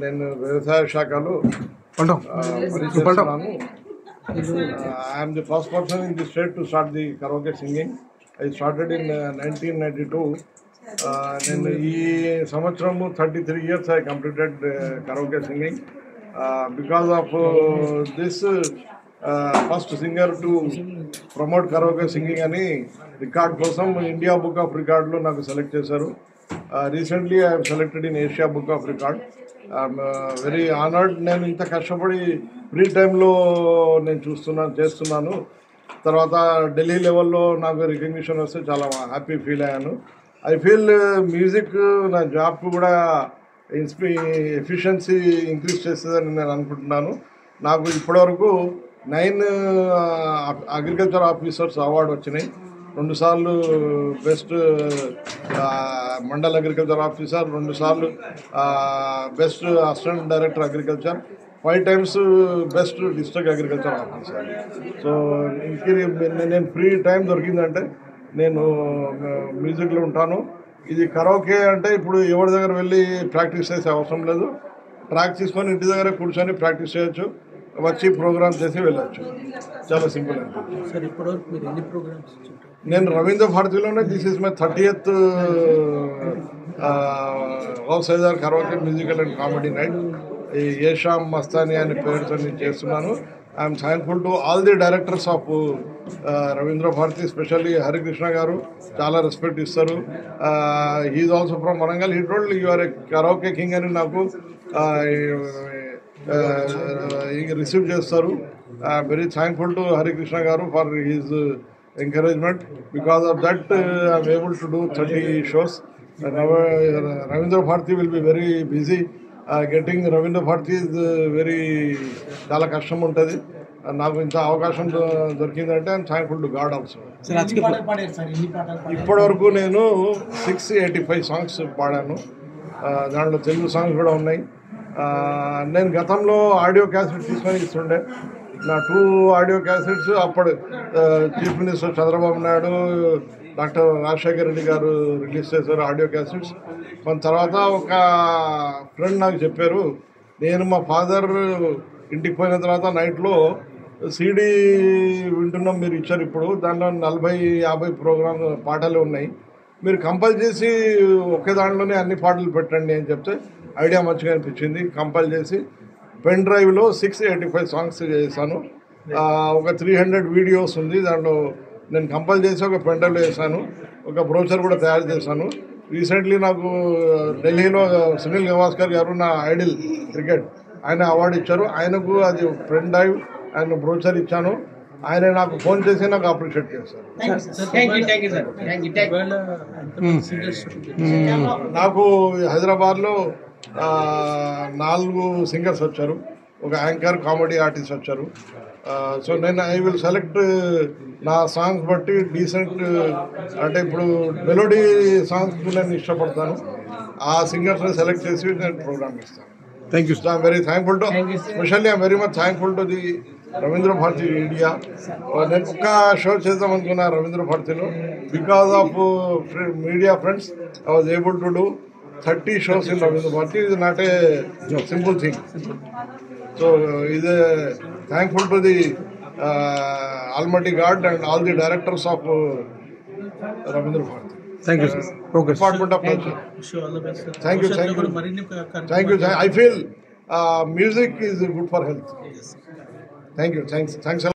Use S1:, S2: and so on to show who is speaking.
S1: నేను వ్యవసాయ శాఖలో పనిచేస్తున్నాను. I'm the first person in the state to start the karaoke singing. I started in 1992. నేను ఈ సంవత్సరము 33 years I completed karaoke singing. Because of this first singer to promote karaoke singing అని record కోసం India book of రికార్డులో నాకు select చేశారు. Recently I have selected in Asia book of record. I'm very honoured. నేను ఇంత కష్టపడి free టైంలో నేను చేస్తున్నాను. తర్వాత ఢిల్లీ లెవెల్లో నాకు రికగ్నిషన్ వస్తే చాలా హ్యాపీ ఫీల్ అయ్యాను. ఐ ఫీల్ మ్యూజిక్ నా జాబ్కు కూడా ఎఫిషియన్సీ ఇంక్రీజ్ చేస్తుందని నేను అనుకుంటున్నాను. నాకు ఇప్పటివరకు 9 అగ్రికల్చర్ ఆఫీసర్స్ అవార్డు వచ్చినాయి. 2 సార్లు బెస్ట్ మండల్ అగ్రికల్చర్ ఆఫీసర్, 2 సార్లు best assistant director agriculture, 5 times best district agriculture officer. So నేను ఫ్రీ టైం దొరికిందంటే నేను మ్యూజిక్లో ఉంటాను. ఇది కరోకే అంటే ఇప్పుడు ఎవరి దగ్గర వెళ్ళి ప్రాక్టీస్ చేసే అవసరం లేదు. ట్రాక్ తీసుకొని ఇంటి దగ్గర కూర్చొని ప్రాక్టీస్ చేయొచ్చు, వచ్చి ప్రోగ్రామ్ చేసి వెళ్ళచ్చు. చాలా సింపుల్ అనిపించింది. నేను రవీంద్ర భారతిలోనే this is my 30th house karaoke musical and comedy night. ఈ ఏషామ్ మస్తాని అనే పేరుతో నేను చేస్తున్నాను. I'm thankful to all the directors of Ravindra Bharathi, specially Harikrishna garu చాలా రెస్పెక్ట్ ఇస్తారు. He's also from Warangal. He told you are a karaoke king అని నాకు రిసీవ్ చేస్తారు. I'm very thankful to Harikrishna garu for his encouragement. Because of that I am able to do 30 shows. Ravindra Bharati will be very busy. Getting Ravindra Bharati is very చాలా కష్టం ఉంటుంది. నాకు ఇంత అవకాశం దొరికిందంటే I'm thankful to god also. ఇప్పటి వరకు నేను 685 సాంగ్స్ పాడాను. దాంట్లో తెలుగు సాంగ్స్ కూడా ఉన్నాయి. నేను గతంలో ఆడియో క్యాసెట్ తీసుకొని ఇస్తుండే. నా 2 ఆడియో క్యాసెట్స్ అప్పుడు chief minister Chandrababu Naidu, doctor Rajasekhar Reddy గారు రిలీజ్ చేశారు ఆడియో క్యాసెట్స్. మన తర్వాత ఒక ఫ్రెండ్ నాకు చెప్పారు, నేను మా ఫాదర్ ఇంటికి పోయిన తర్వాత నైట్లో సీడీ వింటున్నాం, మీరు ఇచ్చారు ఇప్పుడు, దాంట్లో 40-50 ప్రోగ్రామ్ పాటలు ఉన్నాయి, మీరు కంపైల్ చేసి ఒకే దాంట్లోనే అన్ని పాటలు పెట్టండి అని చెప్తే ఐడియా మంచిగా అనిపించింది. కంపైల్ చేసి పెన్ డ్రైవ్లో 685 సాంగ్స్ చేశాను. ఒక 300 వీడియోస్ ఉంది. దాంట్లో నేను కంపైల్ చేసి ఒక పెన్ డ్రైవ్లో వేసాను. ఒక బ్రోచర్ కూడా తయారు చేశాను. రీసెంట్లీ నాకు ఢిల్లీలో సునీల్ గవాస్కర్ గారు, నా ఐడిల్ క్రికెట్, ఆయన అవార్డు ఇచ్చారు. ఆయనకు అది పెన్ డ్రైవ్ ఆయన బ్రోచర్ ఇచ్చాను. ఆయన నాకు ఫోన్ చేసి నాకు అప్రిషియేట్ చేశారు. నాకు హైదరాబాద్లో 4 సింగర్స్ వచ్చారు, ఒక యాంకర్, కామెడీ ఆర్టిస్ట్ వచ్చారు. సో నేను ఐ విల్ సెలెక్ట్ నా సాంగ్స్ బట్టి డీసెంట్, అంటే ఇప్పుడు మెలోడీ సాంగ్స్ నేను ఇష్టపడతాను. ఆ సింగర్స్ని సెలెక్ట్ చేసి నేను ప్రోగ్రామ్ ఇస్తాను.
S2: Thank you.
S1: I'm very thankful to, specially I'm very much thankful to the Ravindra Bharati India. నేను ఒక్క షో చేద్దాం అనుకున్నా రవీంద్ర భారతిలో. Because of media friends I was able to do 30 shows in Ravindra Bharati. Is not a simple thing. So is thankful to the Almighty God and all the directors of Ravindra Bharati.
S2: Thank you, sir. Okay.
S1: Department of Culture.
S3: All the best, sir.
S1: Thank you. Thank you. I feel music is good for health. Thank you. Thanks a lot.